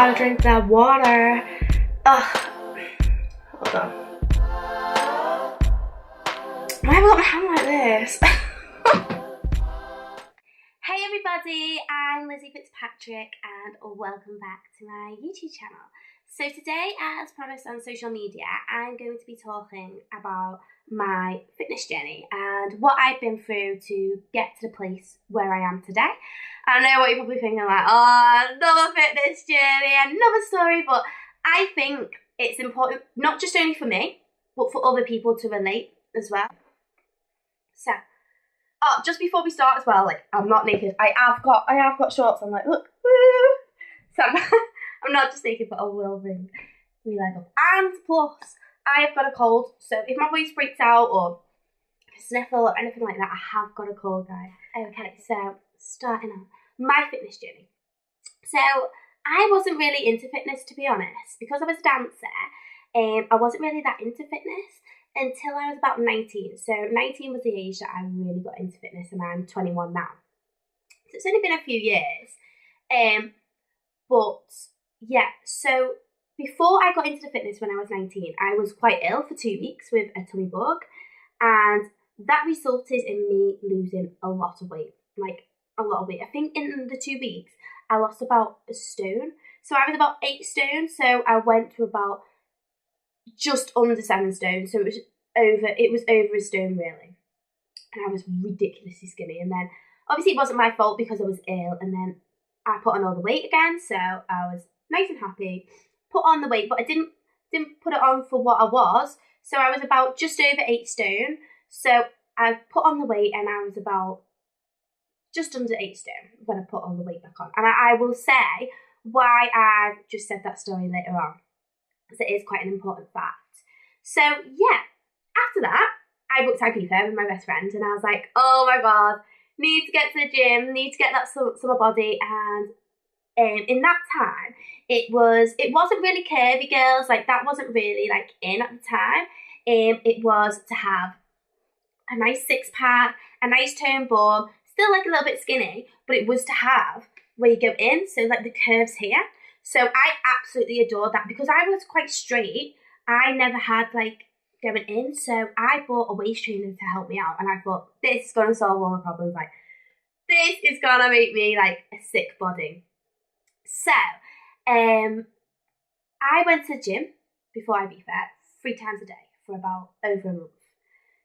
gotta drink that water. Ugh. Hold on. Why have I got my hand like this? Hey everybody, I'm Lizzie Fitzpatrick and welcome back to my YouTube channel. So today, as promised on social media, I'm going to be talking about my fitness journey and what I've been through to get to the place where I am today. I know what you're probably thinking, like, oh, another fitness journey, another story, but I think it's important, not just only for me, but for other people to relate as well. So, just before we start as well, like, I'm not naked. I have got shorts. I'm like, look, woo. So I'm not just naked, but I will bring my leg up. And plus, I have got a cold, so if my voice breaks out or sniffle or anything like that, I have got a cold, guys. Okay, so starting on my fitness journey. So I wasn't really into fitness, to be honest, because I was a dancer. I wasn't really that into fitness until I was about 19. So 19 was the age that I really got into fitness, and I'm 21 now. So it's only been a few years. But yeah, so before I got into the fitness when I was 19, I was quite ill for 2 weeks with a tummy bug, and that resulted in me losing a lot of weight, like a lot of weight. I think in the 2 weeks, I lost about a stone. So I was about 8 stone, so I went to about just under 7 stone, so it was over a stone really, and I was ridiculously skinny. And then obviously it wasn't my fault because I was ill, and then I put on all the weight again, so I was nice and happy, put on the weight, but I didn't put it on for what I was, so I was about just over 8 stone, so I put on the weight and I was about just under 8 stone when I put all the weight back on. And I will say why I've just said that story later on, because it is quite an important fact. So yeah, after that, I booked Ibiza with my best friend, and I was like, oh my god, need to get to the gym, need to get that summer body. And in that time, it wasn't really curvy girls, like that wasn't really like in at the time. It was to have a nice 6-pack, a nice toned bum, still like a little bit skinny, but it was to have where you go in, so like the curves here. So I absolutely adored that because I was quite straight. I never had like going in, so I bought a waist trainer to help me out, and I thought, this is going to solve all my problems. Like, this is going to make me like a sick body. So, I went to the gym before Ibiza 3 times a day for about over a month.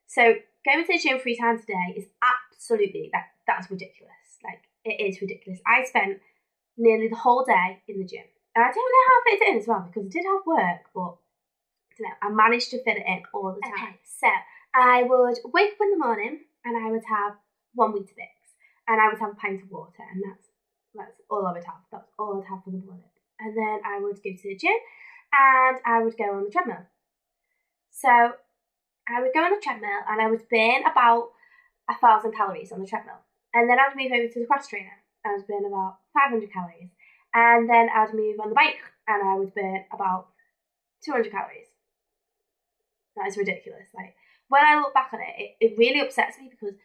So going to the gym 3 times a day is absolutely, that's ridiculous. Like, it is ridiculous. I spent nearly the whole day in the gym. And I don't know how I fit it in as well, because I did have work, but I don't know, I managed to fit it in all the time. Okay, so I would wake up in the morning and I would have 1 Weetabix, and I would have a pint of water, and that's all I would have. That's all I'd have for the morning. And then I would go to the gym and I would go on the treadmill. So I would go on the treadmill and I would burn about 1,000 calories on the treadmill. And then I'd move over to the cross trainer. I would burn about 500 calories. And then I'd move on the bike and I would burn about 200 calories. That is ridiculous. Like, when I look back on it, it really upsets me because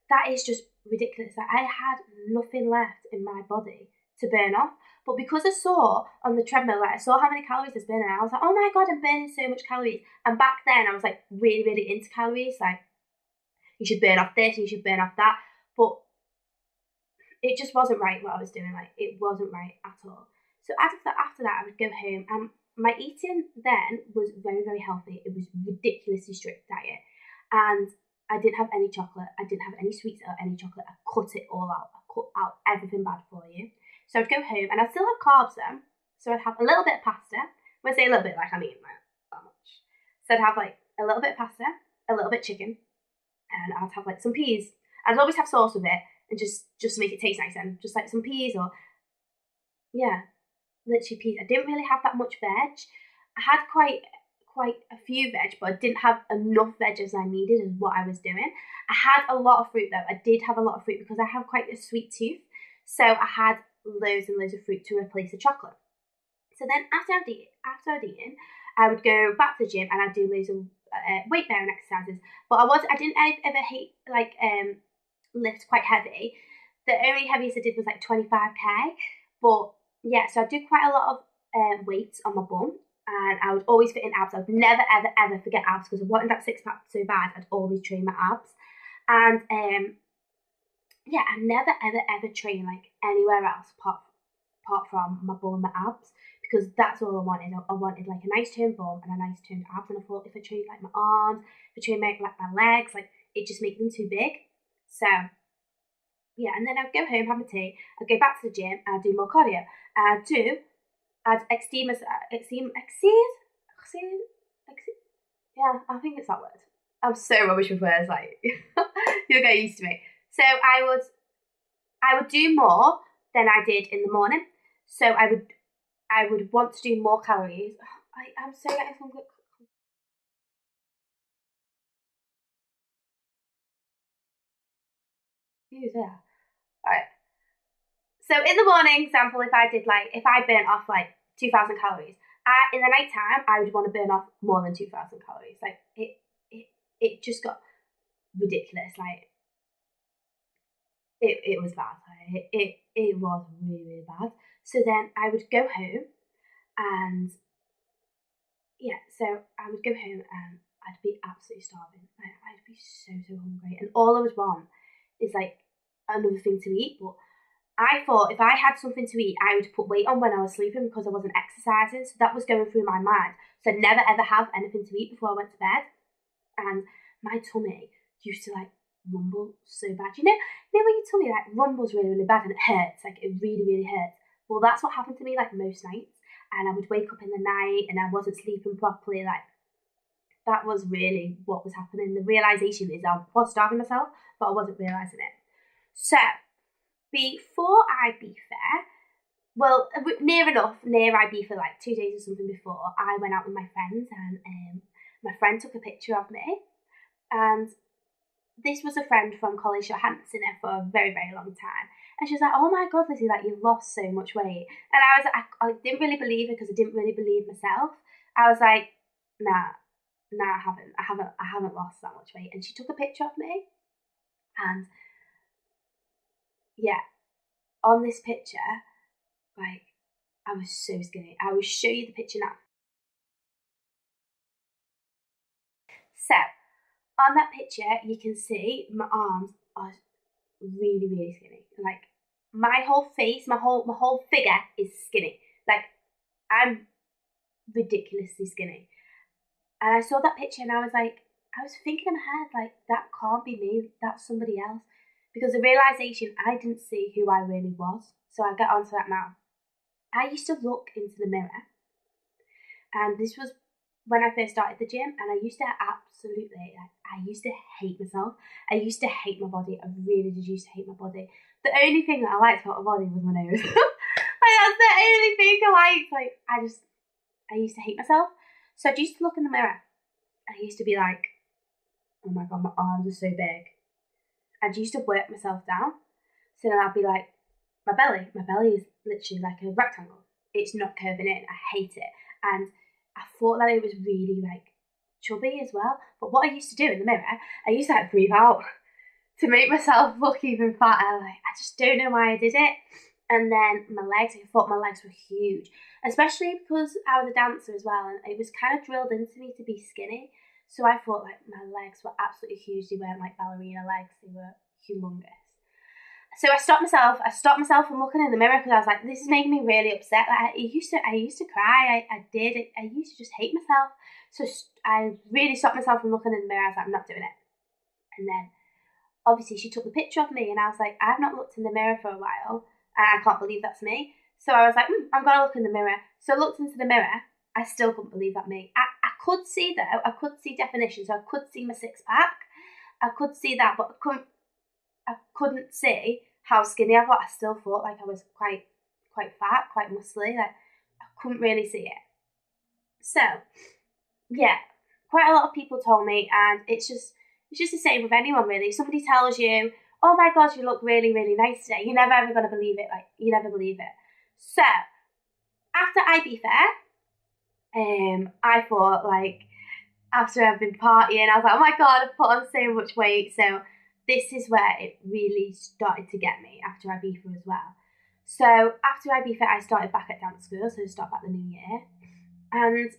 that is just ridiculous. Like, I had nothing left in my body to burn off. But because I saw on the treadmill, like, I saw how many calories I was burning, I was like, oh my god, I'm burning so much calories. And back then, I was like really, really into calories. Like, you should burn off this, you should burn off that. But it just wasn't right what I was doing. Like, it wasn't right at all. So after that, I would go home, and my eating then was very, very healthy. It was ridiculously strict diet. And I didn't have any chocolate. I didn't have any sweets or any chocolate. I cut it all out. I cut out everything bad for you. So I'd go home, and I'd still have carbs then. So I'd have a little bit of pasta. When I say a little bit, like, I mean like that much. So I'd have like a little bit of pasta, a little bit of chicken, and I'd have like some peas. I'd always have sauce with it, and just to make it taste nice, and just like some peas, or yeah, literally peas. I didn't really have that much veg. I had quite a few veg, but I didn't have enough veg as I needed as what I was doing. I had a lot of fruit though. I did have a lot of fruit because I have quite a sweet tooth. So I had loads and loads of fruit to replace the chocolate. So then after I'd eaten, I would go back to the gym and I'd do loads of weight bearing exercises. But I didn't ever hate lift quite heavy. The only heaviest I did was like 25k. But yeah, so I do quite a lot of weights on my bum, and I would always fit in abs. I'd never, ever, ever forget abs because I wanted that six pack so bad. I'd always train my abs. And yeah, I never, ever, ever train like anywhere else apart from my bum and my abs, because that's all I wanted. I wanted like a nice toned bum and a nice toned abs, and I thought if I trained like my arms, if I trained like my legs, like it just make them too big. So yeah, and then I'd go home, have my tea, I'd go back to the gym, and I'd do more cardio. I'd exceed, yeah, I think it's that word. I'm so rubbish with words, like, you'll get used to me. So I would do more than I did in the morning. So I would want to do more calories. I'm so getting some good. Who's there? Alright. So in the morning, example, if I burnt off like 2,000 calories, in the night time, I would want to burn off more than 2,000 calories. Like it just got ridiculous. Like it was bad. Like, it was really, really bad. So then I would go home, and yeah, so I would go home and I'd be absolutely starving. I'd be so hungry, and all I would want is like another thing to eat. But I thought if I had something to eat, I would put weight on when I was sleeping because I wasn't exercising. So that was going through my mind. So I'd never ever have anything to eat before I went to bed. And my tummy used to like rumble so bad. You know when your tummy like rumbles really, really bad and it hurts, like it really, really hurts. Well, that's what happened to me like most nights. And I would wake up in the night and I wasn't sleeping properly. Like that was really what was happening. The realization is I was starving myself, but I wasn't realizing it. So before Ibiza, well, near Ibiza, like 2 days or something before, I went out with my friends, and my friend took a picture of me, and this was a friend from college who I hadn't seen her for a very, very long time. And she was like, "Oh my God, Lizzie, like you've lost so much weight." And I didn't really believe it because I didn't really believe myself. I was like, nah, I haven't lost that much weight. And she took a picture of me, and yeah, on this picture, like I was so skinny. I will show you the picture now. So on that picture, you can see my arms are really, really skinny. Like my whole face, my whole figure is skinny. Like I'm ridiculously skinny. And I saw that picture and I was thinking in my head, like, that can't be me, that's somebody else. Because the realization, I didn't see who I really was. So I'll get onto that now. I used to look into the mirror, and this was when I first started the gym, and I used to I used to hate myself. I used to hate my body. I really did used to hate my body. The only thing that I liked about my body was my nose. Like, that's the only thing I liked. Like, I used to hate myself. So I used to look in the mirror, and I used to be like, oh my God, my arms are so big. I used to work myself down. So then I'd be like, my belly is literally like a rectangle. It's not curving in. I hate it. And I thought that it was really like chubby as well. But what I used to do in the mirror, I used to like breathe out to make myself look even fatter. Like, I just don't know why I did it. And then my legs, I thought my legs were huge, especially because I was a dancer as well, and it was kind of drilled into me to be skinny. So I thought like my legs were absolutely huge. They weren't like ballerina legs; they were humongous. So I stopped myself from looking in the mirror because I was like, this is making me really upset. Like I used to cry. I used to just hate myself. So I really stopped myself from looking in the mirror. I was like, I'm not doing it. And then obviously she took the picture of me, and I was like, I've not looked in the mirror for a while, and I can't believe that's me. So I was like, I'm going to look in the mirror. So I looked into the mirror. I still couldn't believe that me. I could see though. I could see definition. So I could see my six pack. I could see that, but I couldn't see how skinny I got. I still thought like I was quite fat, quite muscly. Like I couldn't really see it. So yeah, quite a lot of people told me, and it's just the same with anyone really. If somebody tells you, "Oh my God, you look really, really nice today," you're never ever gonna believe it. Like you never believe it. So after Ibiza, I thought like after I've been partying, I was like, oh my God, I've put on so much weight. So this is where it really started to get me after Ibiza as well. So after Ibiza, I started back at dance school, so I started back the new year. And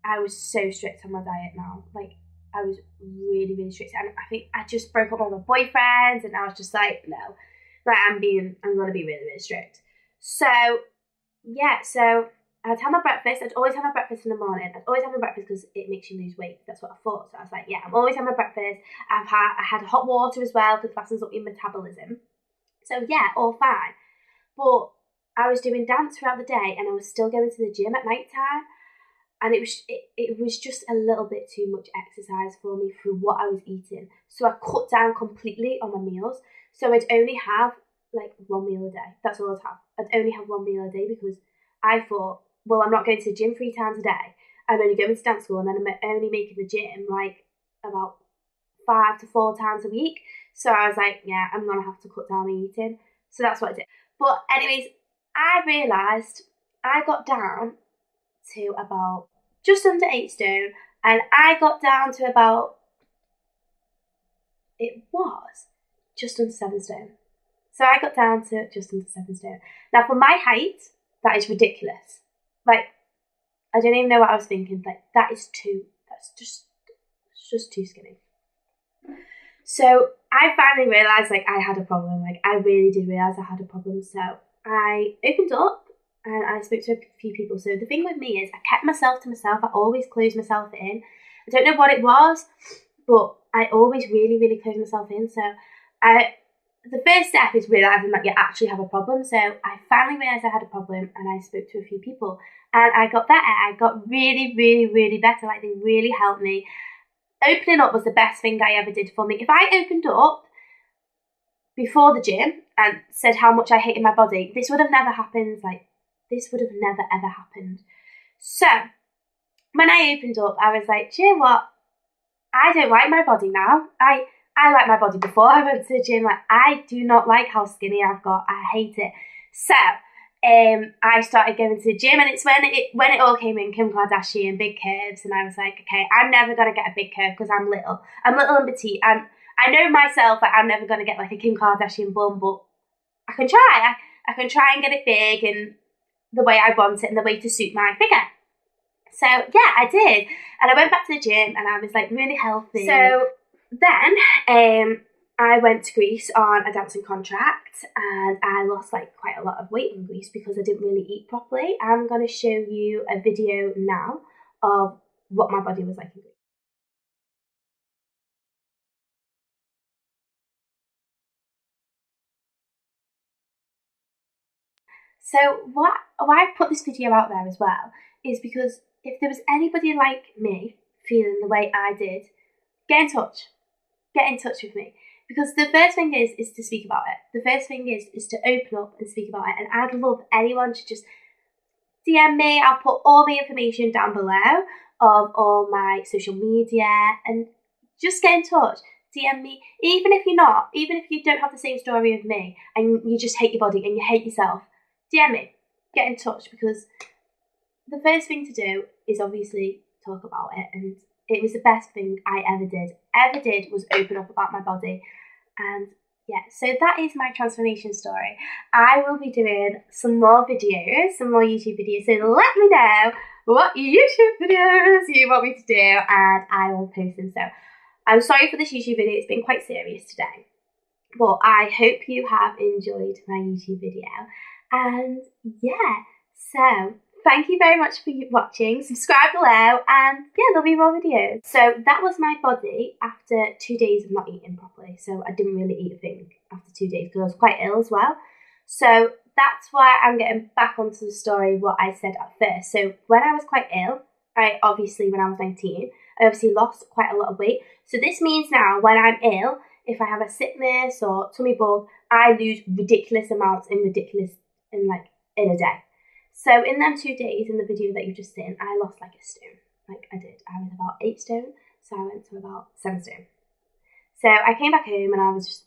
I was so strict on my diet now. Like, I was really, really strict. And I think I just broke up with my boyfriends, and I was just like, no. Like, I'm going to be really, really strict. So, yeah, so I'd have my breakfast. I'd always have my breakfast in the morning. I'd always have my breakfast because it makes you lose weight. That's what I thought. So I was like, yeah, I'm always having my breakfast. I had hot water as well because it fastens up your metabolism. So, yeah, all fine. But I was doing dance throughout the day, and I was still going to the gym at night time. And it was just a little bit too much exercise for me for what I was eating. So I cut down completely on my meals. So I'd only have like one meal a day. That's all I'd have. I'd only have one meal a day because I thought, well, I'm not going to the gym 3 times a day. I'm only going to dance school, and then I'm only making the gym like about 5 to 4 times a week. So I was like, yeah, I'm going to have to cut down my eating. So that's what I did. But anyways, I realised I got down to about just under 8 stone, and I got down to about, it was just under 7 stone. So I got down to just under 7 stone. Now for my height, that is ridiculous. Like, I don't even know what I was thinking. Like, that's just too skinny. So I finally realised like I had a problem. Like, I really did realise I had a problem. So I opened up and I spoke to a few people. So the thing with me is I kept myself to myself. I always closed myself in. I don't know what it was, but I always really, really closed myself in. So the first step is realising that you actually have a problem. So I finally realised I had a problem, and I spoke to a few people, and I got better. I got really, really, really better. Like, they really helped me. Opening up was the best thing I ever did for me. If I opened up before the gym and said how much I hated my body, this would have never happened. Like, this would have never, ever happened. So when I opened up, I was like, do you know what? I don't like my body now. I liked my body before I went to the gym. Like, I do not like how skinny I've got. I hate it. So I started going to the gym, and it's when it all came in, Kim Kardashian, big curves, and I was like, okay, I'm never gonna get a big curve because I'm little. I'm little and petite, and I know myself that I'm never gonna get like a Kim Kardashian bum, but I can try. I can try and get it big and the way I want it and the way to suit my figure. So yeah, I did, and I went back to the gym, and I was like really healthy. So then I went to Greece on a dancing contract, and I lost like quite a lot of weight in Greece because I didn't really eat properly. I'm going to show you a video now of what my body was like in Greece. So why I put this video out there as well is because if there was anybody like me feeling the way I did, get in touch. Get in touch with me. Because the first thing is to speak about it. The first thing is to open up and speak about it. And I'd love anyone to just DM me. I'll put all the information down below of all my social media, and just get in touch. DM me. Even if you don't have the same story as me and you just hate your body and you hate yourself, DM me. Get in touch, because the first thing to do is obviously talk about it, and it was the best thing I ever did was open up about my body. And yeah, so that is my transformation story. I will be doing some more videos, some more YouTube videos, so let me know what YouTube videos you want me to do, and I will post them. So I'm sorry for this YouTube video, it's been quite serious today, but I hope you have enjoyed my YouTube video. And yeah, so thank you very much for watching. Subscribe below, and yeah, there'll be more videos. So that was my body after 2 days of not eating properly. So I didn't really eat a thing after 2 days because I was quite ill as well. So that's why I'm getting back onto the story, what I said at first. So when I was quite ill, when I was 19, I obviously lost quite a lot of weight. So this means now when I'm ill, if I have a sickness or tummy bug, I lose ridiculous amounts in a day. So in them 2 days, in the video that you've just seen, I lost like a stone. Like, I did. I was about 8 stone, so I went to about 7 stone. So I came back home, and I was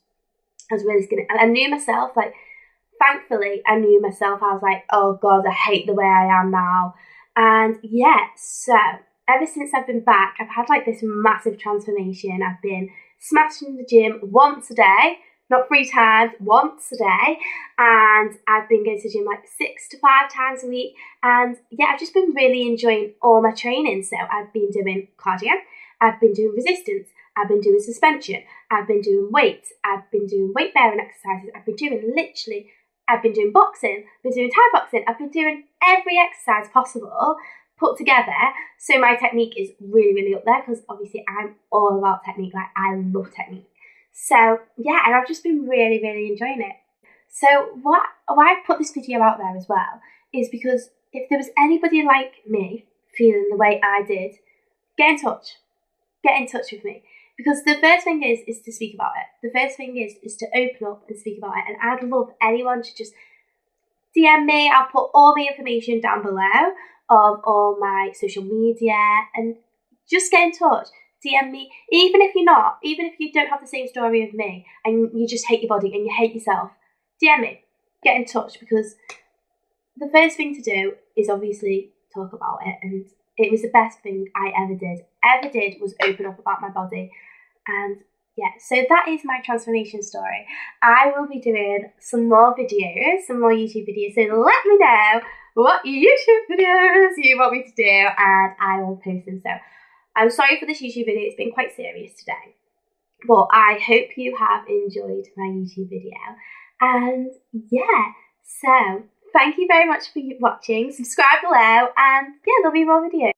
really skinny. And I knew myself, like, thankfully, I knew myself. I was like, oh God, I hate the way I am now. And yeah, so ever since I've been back, I've had like this massive transformation. I've been smashing the gym once a day not 3 times, once a day, and I've been going to the gym like 6 to 5 times a week, and yeah, I've just been really enjoying all my training. So I've been doing cardio, I've been doing resistance, I've been doing suspension, I've been doing weights, I've been doing weight bearing exercises, I've been doing boxing, I've been doing Thai boxing, I've been doing every exercise possible put together. So my technique is really, really up there, because obviously I'm all about technique. Like, I love technique. So yeah, and I've just been really, really enjoying it. So why I put this video out there as well is because if there was anybody like me feeling the way I did, get in touch. Get in touch with me. Because the first thing is to speak about it. The first thing is to open up and speak about it. And I'd love anyone to just DM me. I'll put all the information down below of all my social media, and just get in touch. DM me, even if you don't have the same story as me, and you just hate your body and you hate yourself, DM me, get in touch, because the first thing to do is obviously talk about it, and it was the best thing I ever did was open up about my body. And yeah, so that is my transformation story. I will be doing some more YouTube videos, so let me know what YouTube videos you want me to do, and I will post them. So I'm sorry for this YouTube video, it's been quite serious today, but I hope you have enjoyed my YouTube video. And yeah, so thank you very much for watching. Subscribe below, and yeah, there'll be more videos.